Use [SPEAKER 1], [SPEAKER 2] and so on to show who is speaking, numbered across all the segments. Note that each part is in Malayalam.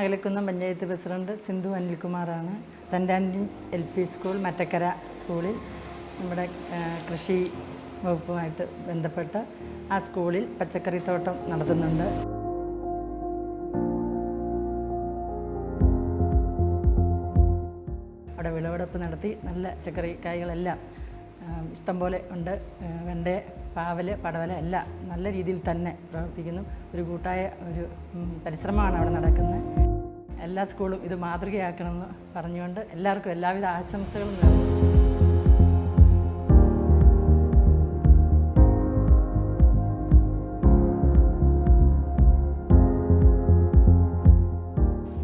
[SPEAKER 1] അകലക്കുന്നം പഞ്ചായത്ത് പ്രസിഡന്റ് സിന്ധു അനിൽകുമാറാണ്. Saint Antony's LP school Mattakkara സ്കൂളിൽ നമ്മുടെ കൃഷി വകുപ്പുമായിട്ട് ബന്ധപ്പെട്ട് ആ സ്കൂളിൽ പച്ചക്കറിത്തോട്ടം നടത്തുന്നുണ്ട്. അവിടെ വിളവെടുപ്പ് നടത്തി നല്ല പച്ചക്കറി കായ്കളെല്ലാം ഇഷ്ടംപോലെ ഉണ്ട്. വെണ്ട, പാവൽ, പടവല എല്ലാം നല്ല രീതിയിൽ തന്നെ പ്രവർത്തിക്കുന്നു. ഒരു കൂട്ടായ ഒരു പരിശ്രമമാണ് അവിടെ നടക്കുന്നത്. എല്ലാ സ്കൂളും ഇത് മാതൃകയാക്കണമെന്ന് പറഞ്ഞുകൊണ്ട് എല്ലാവർക്കും എല്ലാവിധ ആശംസകളും നേരുന്നു.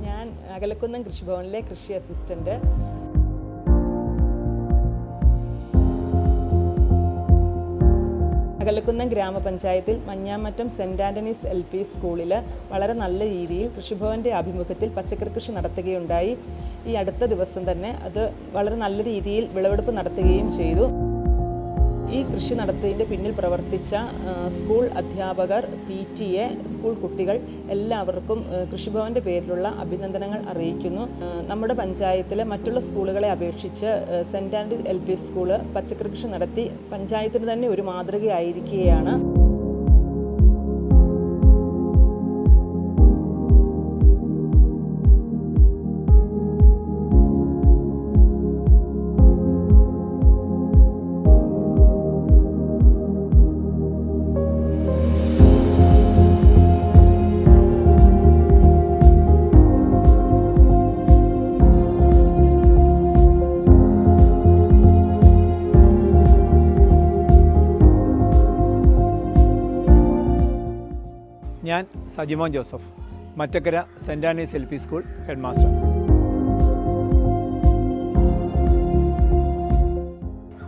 [SPEAKER 2] ഞാൻ അകലക്കുന്നം കൃഷിഭവനിലെ കൃഷി അസിസ്റ്റന്റ്. അകലക്കുന്നം ഗ്രാമപഞ്ചായത്തിൽ മഞ്ഞാമറ്റം സെൻറ് ആൻ്റണീസ് LP സ്കൂളിൽ വളരെ നല്ല രീതിയിൽ കൃഷിഭവൻ്റെ ആഭിമുഖ്യത്തിൽ പച്ചക്കറി കൃഷി നടത്തുകയുണ്ടായി. ഈ അടുത്ത ദിവസം തന്നെ അത് വളരെ നല്ല രീതിയിൽ വിളവെടുപ്പ് നടത്തുകയും ചെയ്തു. ഈ കൃഷി നടത്തിയതിൻ്റെ പിന്നിൽ പ്രവർത്തിച്ച സ്കൂൾ അധ്യാപകർ, PTA, സ്കൂൾ കുട്ടികൾ എല്ലാവർക്കും കൃഷിഭവൻ്റെ പേരിലുള്ള അഭിനന്ദനങ്ങൾ അറിയിക്കുന്നു. നമ്മുടെ പഞ്ചായത്തിലെ മറ്റുള്ള സ്കൂളുകളെ അപേക്ഷിച്ച് സെൻറ് ആൻ്റണീസ് LP സ്കൂള് പച്ചക്കറി കൃഷി നടത്തി പഞ്ചായത്തിന് തന്നെ ഒരു മാതൃകയായിരിക്കുകയാണ്.
[SPEAKER 3] ഞാൻ Sajimon Joseph, Mattakkara saint Antony's LP school head master.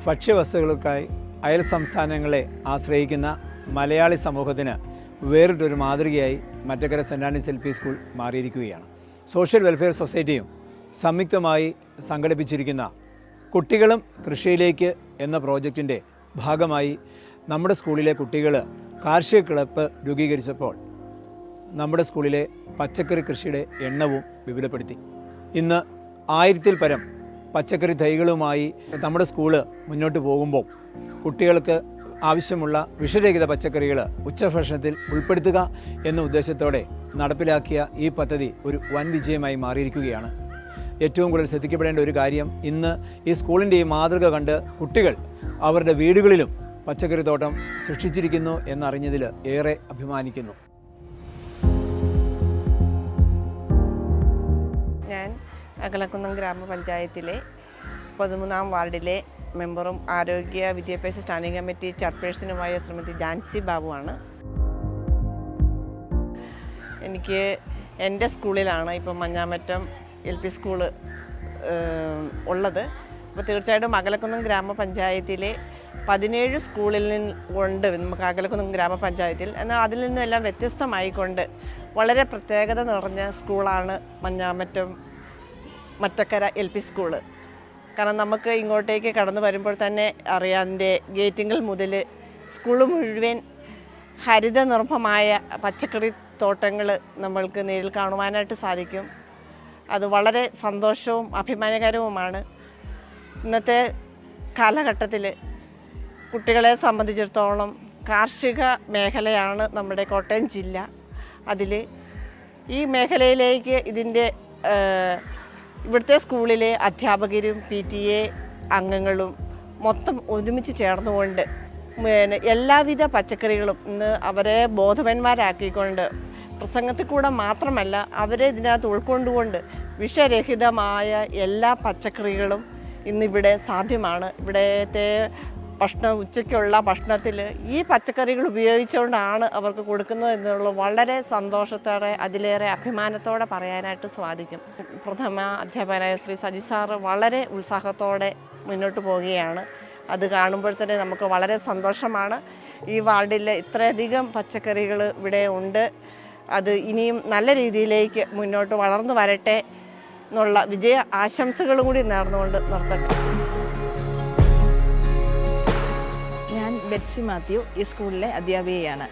[SPEAKER 3] ഭക്ഷ്യവസ്തുക്കൾക്കായി അയൽ സംസ്ഥാനങ്ങളെ ആശ്രയിക്കുന്ന മലയാളി സമൂഹത്തിന് വേറിട്ടൊരു മാതൃകയായി Mattakkara saint Antony's LP school മാറിയിരിക്കുകയാണ്. സോഷ്യൽ വെൽഫെയർ സൊസൈറ്റിയും സംയുക്തമായി സംഘടിപ്പിച്ചിരിക്കുന്ന കുട്ടികളും കൃഷിയിലേക്ക് എന്ന പ്രോജക്റ്റിൻ്റെ ഭാഗമായി നമ്മുടെ സ്കൂളിലെ കുട്ടികൾ കാർഷിക ക്ലബ്ബ് രൂപീകരിച്ചപ്പോൾ നമ്മുടെ സ്കൂളിലെ പച്ചക്കറി കൃഷിയുടെ എണ്ണവും വിപുലപ്പെടുത്തി. ഇന്ന് 1000-ൽ പരം പച്ചക്കറി തൈകളുമായി നമ്മുടെ സ്കൂള് മുന്നോട്ട് പോകുമ്പോൾ കുട്ടികൾക്ക് ആവശ്യമുള്ള വിഷരഹിത പച്ചക്കറികൾ ഉച്ചഭക്ഷണത്തിൽ ഉൾപ്പെടുത്തുക എന്ന ഉദ്ദേശത്തോടെ നടപ്പിലാക്കിയ ഈ പദ്ധതി ഒരു വൻ വിജയമായി മാറിയിരിക്കുകയാണ്. ഏറ്റവും കൂടുതൽ ശ്രദ്ധിക്കപ്പെടേണ്ട ഒരു കാര്യം, ഇന്ന് ഈ സ്കൂളിൻ്റെ ഈ മാതൃക കണ്ട് കുട്ടികൾ അവരുടെ വീടുകളിലും പച്ചക്കറി തോട്ടം സൃഷ്ടിച്ചിരിക്കുന്നു എന്നറിഞ്ഞതിൽ ഏറെ അഭിമാനിക്കുന്നു.
[SPEAKER 4] ഞാൻ അകലക്കുന്നം ഗ്രാമപഞ്ചായത്തിലെ 13-ാം വാർഡിലെ മെമ്പറും ആരോഗ്യ വിദ്യാഭ്യാസ സ്റ്റാൻഡിംഗ് കമ്മിറ്റി ചെയർപേഴ്സണുമായ ശ്രീമതി ജാൻസി ബാബുവാണ്. എനിക്ക് എൻ്റെ സ്കൂളിലാണ് ഇപ്പോൾ മഞ്ഞാമറ്റം LP സ്കൂള് ഉള്ളത്. അപ്പോൾ തീർച്ചയായിട്ടും അകലക്കുന്നം ഗ്രാമപഞ്ചായത്തിലെ 17 സ്കൂളിൽ ഉണ്ട് നമുക്ക് അകലക്കുന്നം ഗ്രാമപഞ്ചായത്തിൽ. എന്നാൽ അതിൽ നിന്നെല്ലാം വ്യത്യസ്തമായിക്കൊണ്ട് വളരെ പ്രത്യേകത നിറഞ്ഞ സ്കൂളാണ് മഞ്ഞാമറ്റം മറ്റക്കര LP സ്കൂള്. കാരണം നമുക്ക് ഇങ്ങോട്ടേക്ക് കടന്നു വരുമ്പോൾ തന്നെ അറിയാം, അതിൻ്റെ ഗേറ്റിങ്ങൾ മുതൽ സ്കൂള് മുഴുവൻ ഹരിത നിർഭമായ പച്ചക്കറി തോട്ടങ്ങൾ നമ്മൾക്ക് നേരിൽ കാണുവാനായിട്ട് സാധിക്കും. അത് വളരെ സന്തോഷവും അഭിമാനകരവുമാണ്. ഇന്നത്തെ കാലഘട്ടത്തിൽ കുട്ടികളെ സംബന്ധിച്ചിടത്തോളം കാർഷിക മേഖലയാണ് നമ്മുടെ കോട്ടയം ജില്ല. അതിൽ ഈ മേഖലയിലേക്ക് ഇവിടുത്തെ സ്കൂളിലെ അധ്യാപകരും PTA അംഗങ്ങളും മൊത്തം ഒരുമിച്ച് ചേർന്നുകൊണ്ട് എല്ലാവിധ പച്ചക്കറികളും ഇന്ന് അവരെ ബോധവാന്മാരാക്കിക്കൊണ്ട് പ്രസംഗത്തിൽ കൂടെ മാത്രമല്ല അവരെ ഇതിനകത്ത് ഉൾക്കൊണ്ടുകൊണ്ട് വിഷരഹിതമായ എല്ലാ പച്ചക്കറികളും ഇന്നിവിടെ സാധ്യമാണ്. ഇവിടത്തെ ഉച്ചയ്ക്കുള്ള ഭക്ഷണത്തിൽ ഈ പച്ചക്കറികൾ ഉപയോഗിച്ചുകൊണ്ടാണ് അവർക്ക് കൊടുക്കുന്നത് എന്നുള്ള വളരെ സന്തോഷത്തോടെ, അതിലേറെ അഭിമാനത്തോടെ പറയാനായിട്ട് സാധിക്കും. പ്രഥമ അധ്യാപകനായ ശ്രീ സജി സാറ് വളരെ ഉത്സാഹത്തോടെ മുന്നോട്ട് പോവുകയാണ്. അത് കാണുമ്പോൾ തന്നെ നമുക്ക് വളരെ സന്തോഷമാണ്. ഈ വാർഡിൽ ഇത്രയധികം പച്ചക്കറികൾ ഇവിടെ ഉണ്ട്. അത് ഇനിയും നല്ല രീതിയിലേക്ക് മുന്നോട്ട് വളർന്നു വരട്ടെ എന്നുള്ള വിജയ ആശംസകളും കൂടി നേർന്നുകൊണ്ട് നിർത്തട്ടെ.
[SPEAKER 5] ഞാൻ ബെറ്റ്സി മാത്യു, ഈ സ്കൂളിലെ അധ്യാപികയാണ്.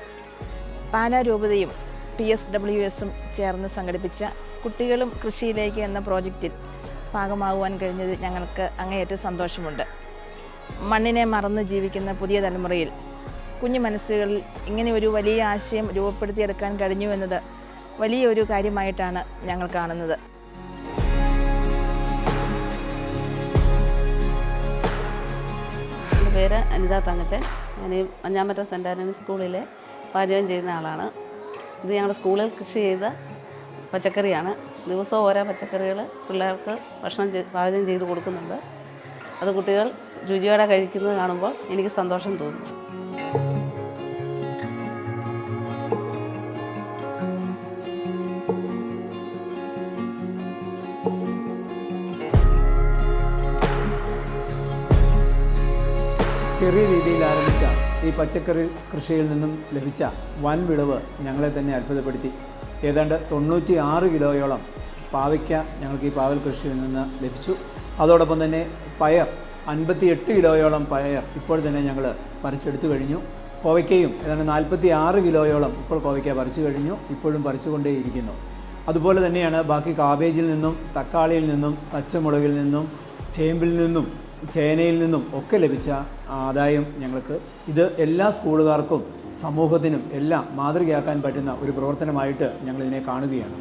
[SPEAKER 5] പാലാ രൂപതയും PSWS ചേർന്ന് സംഘടിപ്പിച്ച കുട്ടികളും കൃഷിയിലേക്ക് എന്ന പ്രോജക്റ്റിൽ ഭാഗമാകുവാൻ കഴിഞ്ഞത് ഞങ്ങൾക്ക് അങ്ങേയറ്റം സന്തോഷമുണ്ട്. മണ്ണിനെ മറന്ന് ജീവിക്കുന്ന പുതിയ തലമുറയിൽ കുഞ്ഞു മനസ്സുകളിൽ ഇങ്ങനെ ഒരു വലിയ ആശയം രൂപപ്പെടുത്തിയെടുക്കാൻ കഴിഞ്ഞു എന്നത് വലിയൊരു കാര്യമായിട്ടാണ് ഞങ്ങൾ കാണുന്നത്.
[SPEAKER 6] എൻ്റെ പേര് അനിത തങ്കച്ചൻ. ഞാൻ ഈ മഞ്ഞാമറ്റം സെൻറ് ആൻ്റണീസ് സ്കൂളിലെ പാചകം ചെയ്യുന്ന ആളാണ്. ഇത് ഞങ്ങളുടെ സ്കൂളിൽ കൃഷി ചെയ്ത പച്ചക്കറിയാണ്. ദിവസവും ഓരോ പച്ചക്കറികൾ പിള്ളേർക്ക് പാചകം ചെയ്ത് കൊടുക്കുന്നുണ്ട്. അത് കുട്ടികൾ രുചിയോടെ കഴിക്കുന്നത് കാണുമ്പോൾ എനിക്ക് സന്തോഷം തോന്നുന്നു.
[SPEAKER 3] ചെറിയ രീതിയിൽ ആരംഭിച്ച ഈ പച്ചക്കറി കൃഷിയിൽ നിന്നും ലഭിച്ച വൻ വിളവ് ഞങ്ങളെ തന്നെ അത്ഭുതപ്പെടുത്തി. ഏതാണ്ട് 96 കിലോയോളം പാവയ്ക്ക ഞങ്ങൾക്ക് ഈ പാവൽ കൃഷിയിൽ നിന്ന് ലഭിച്ചു. അതോടൊപ്പം തന്നെ പയർ 58 കിലോയോളം പയർ ഇപ്പോൾ തന്നെ ഞങ്ങൾ പറിച്ചെടുത്തു കഴിഞ്ഞു. കോവയ്ക്കയും ഏതാണ്ട് 46 കിലോയോളം ഇപ്പോൾ കോവയ്ക്ക പറിച്ചു കഴിഞ്ഞു, ഇപ്പോഴും പറിച്ചുകൊണ്ടേയിരിക്കുന്നു. അതുപോലെ തന്നെയാണ് ബാക്കി കാബേജിൽ നിന്നും തക്കാളിയിൽ നിന്നും പച്ചമുളകിൽ നിന്നും ചേമ്പിൽ നിന്നും ചേനയിൽ നിന്നും ഒക്കെ ലഭിച്ച ആദായം ഞങ്ങൾക്ക് ഇത് എല്ലാ സ്കൂളുകാർക്കും സമൂഹത്തിനും എല്ലാം മാതൃകയാക്കാൻ പറ്റുന്ന ഒരു പ്രവർത്തനമായിട്ട് ഞങ്ങളിതിനെ കാണുകയാണ്.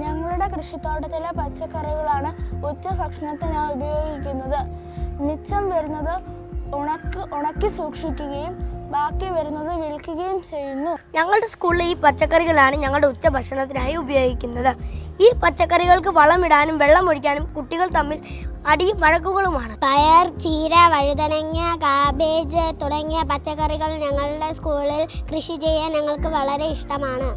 [SPEAKER 7] ഞങ്ങളുടെ കൃഷിത്തോട്ടത്തിലെ പച്ചക്കറികളാണ് ഉച്ചഭക്ഷണത്തിനായി ഉപയോഗിക്കുന്നത്. മിച്ചം വരുന്നത് ഉണക്കി സൂക്ഷിക്കുകയും ബാക്കി വരുന്നത് വിൽക്കുകയും ചെയ്യുന്നു.
[SPEAKER 8] ഞങ്ങളുടെ സ്കൂളിൽ ഈ പച്ചക്കറികളാണ് ഞങ്ങളുടെ ഉച്ചഭക്ഷണത്തിനായി ഉപയോഗിക്കുന്നത്. ഈ പച്ചക്കറികൾക്ക് വളമിടാനും വെള്ളമൊഴിക്കാനും കുട്ടികൾ തമ്മിൽ അടിയും വഴക്കുകളുമാണ്.
[SPEAKER 9] പയർ, ചീര, വഴുതനങ്ങ, കാബേജ് തുടങ്ങിയ പച്ചക്കറികൾ ഞങ്ങളുടെ സ്കൂളിൽ കൃഷി ചെയ്യാൻ ഞങ്ങൾക്ക് വളരെ ഇഷ്ടമാണ്.